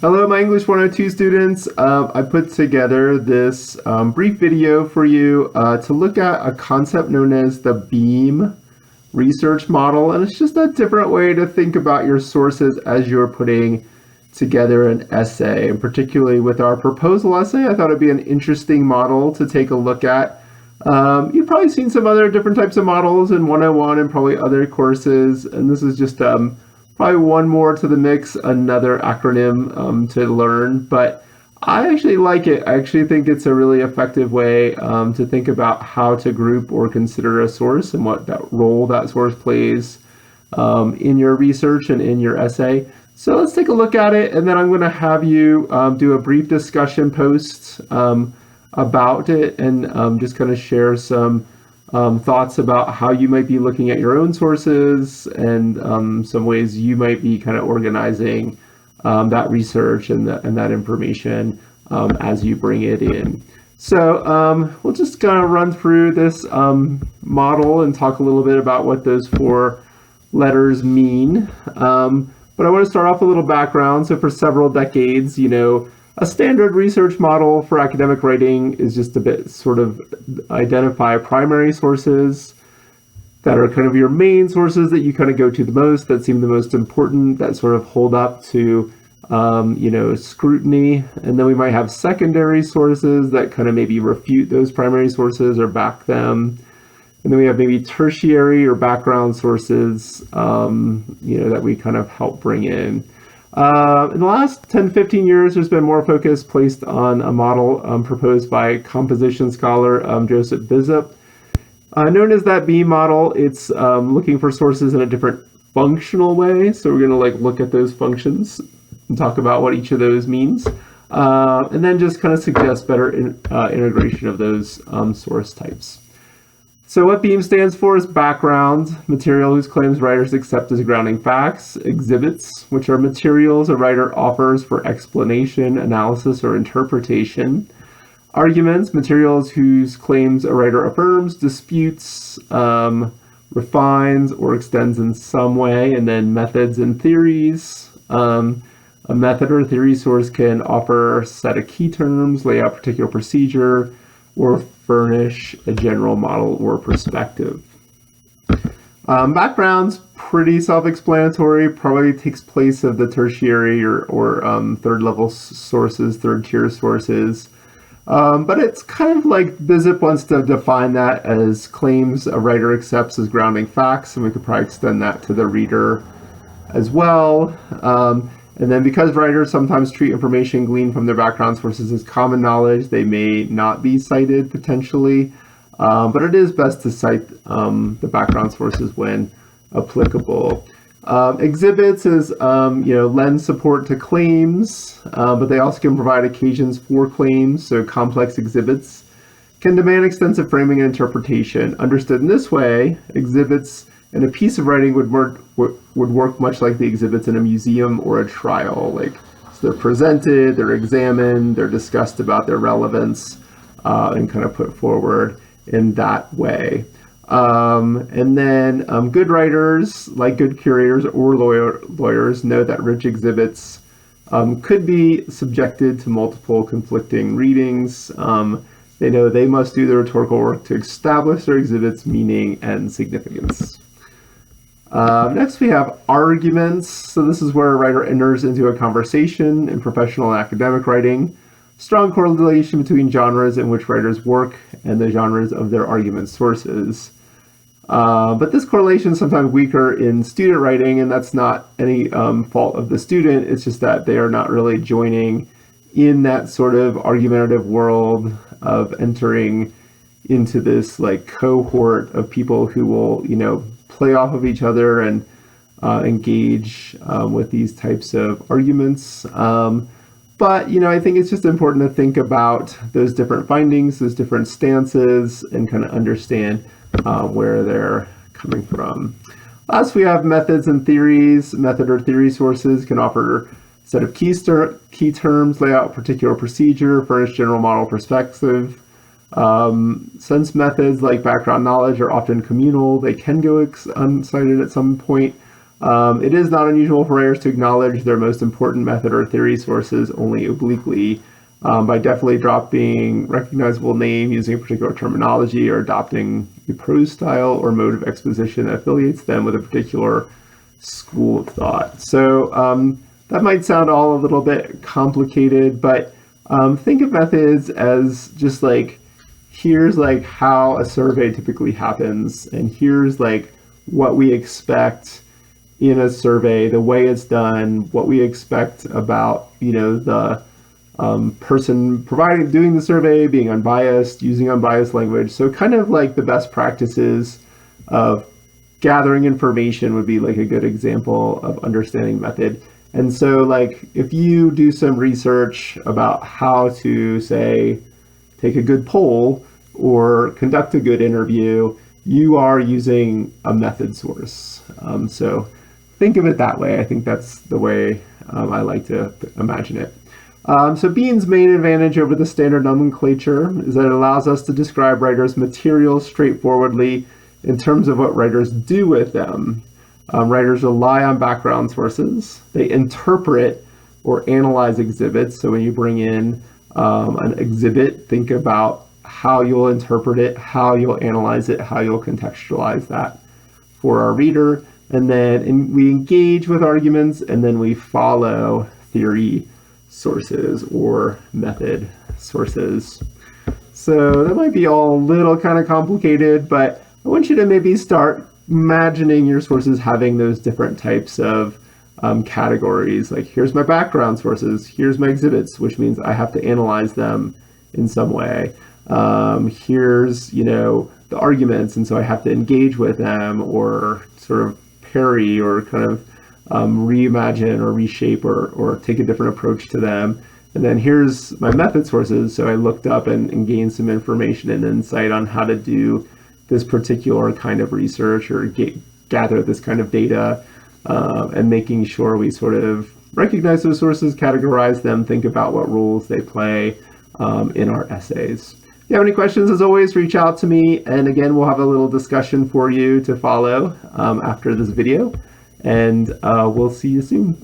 Hello, my English 102 students. I put together this brief video for you to look at a concept known as the BEAM research model. And it's just a different way to think about your sources as you're putting together an essay. And particularly with our proposal essay, I thought it'd be an interesting model to take a look at. You've probably seen some other different types of models in 101 and probably other courses. And this is just probably one more to the mix, another acronym to learn, but I actually like it. I actually think it's a really effective way to think about how to group or consider a source and what that role that source plays in your research and in your essay. So let's take a look at it, and then I'm going to have you do a brief discussion post about it and just kind of share some thoughts about how you might be looking at your own sources and some ways you might be kind of organizing that research and that information as you bring it in. So we'll just kind of run through this model and talk a little bit about what those four letters mean. But I want to start off with a little background. So for several decades, a standard research model for academic writing is just a bit sort of identify primary sources that are kind of your main sources that you kind of go to the most, that seem the most important, that sort of hold up to, scrutiny. And then we might have secondary sources that kind of maybe refute those primary sources or back them. And then we have maybe tertiary or background sources, that we kind of help bring in. In the last 10, 15 years, there's been more focus placed on a model proposed by composition scholar Joseph Bissop. Known as that BEAM model, it's looking for sources in a different functional way. So we're going to look at those functions and talk about what each of those means. And then just kind of suggest better integration of those source types. So what BEAM stands for is background, material whose claims writers accept as grounding facts; exhibits, which are materials a writer offers for explanation, analysis, or interpretation; arguments, materials whose claims a writer affirms, disputes, refines, or extends in some way; and then methods and theories. A method or theory source can offer a set of key terms, lay out particular procedure, or furnish a general model or perspective. Background's pretty self-explanatory, probably takes place of the tertiary or third level sources, third tier sources. But it's kind of like Bissop wants to define that as claims a writer accepts as grounding facts, and we could probably extend that to the reader as well. And then because writers sometimes treat information gleaned from their background sources as common knowledge, they may not be cited potentially, but it is best to cite the background sources when applicable. Exhibits is, lend support to claims, but they also can provide occasions for claims. So complex exhibits can demand extensive framing and interpretation. Understood in this way, exhibits in a piece of writing would work much like the exhibits in a museum or a trial. So they're presented, they're examined, they're discussed about their relevance, and kind of put forward in that way. And then good writers, like good curators or lawyers, know that rich exhibits could be subjected to multiple conflicting readings. They know they must do the rhetorical work to establish their exhibits' meaning and significance. Next, we have arguments. So this is where a writer enters into a conversation in professional and academic writing. Strong correlation between genres in which writers work and the genres of their argument sources. But this correlation is sometimes weaker in student writing, and that's not any fault of the student. It's just that they are not really joining in that sort of argumentative world of entering into this cohort of people who will, play off of each other and engage with these types of arguments. But, I think it's just important to think about those different findings, those different stances, and kind of understand where they're coming from. Last, we have methods and theories. Method or theory sources can offer a set of key terms, lay out a particular procedure, furnish general model perspective. Since methods like background knowledge are often communal, they can go uncited at some point. It is not unusual for writers to acknowledge their most important method or theory sources only obliquely, by definitely dropping recognizable name, using a particular terminology, or adopting a prose style or mode of exposition that affiliates them with a particular school of thought. So that might sound all a little bit complicated, but think of methods as just like, here's like how a survey typically happens, and here's like what we expect in a survey, the way it's done, what we expect about, the person doing the survey, being unbiased, using unbiased language. So kind of like the best practices of gathering information would be like a good example of understanding method. And so like if you do some research about how to, say, take a good poll or conduct a good interview, you are using a method source. So think of it that way. I think that's the way I like to imagine it. So Bean's main advantage over the standard nomenclature is that it allows us to describe writers' materials straightforwardly in terms of what writers do with them. Writers rely on background sources. They interpret or analyze exhibits. So when you bring in an exhibit, think about how you'll interpret it, how you'll analyze it, how you'll contextualize that for our reader. And then we engage with arguments, and then we follow theory sources or method sources. So that might be all a little kind of complicated, but I want you to maybe start imagining your sources having those different types of categories. Like, here's my background sources, here's my exhibits, which means I have to analyze them in some way. Here's, the arguments, and so I have to engage with them or sort of parry or kind of reimagine or reshape or take a different approach to them. And then here's my method sources. So I looked up and gained some information and insight on how to do this particular kind of research or gather this kind of data, and making sure we sort of recognize those sources, categorize them, think about what roles they play in our essays. If you have any questions, as always, reach out to me. And again, we'll have a little discussion for you to follow after this video. And we'll see you soon.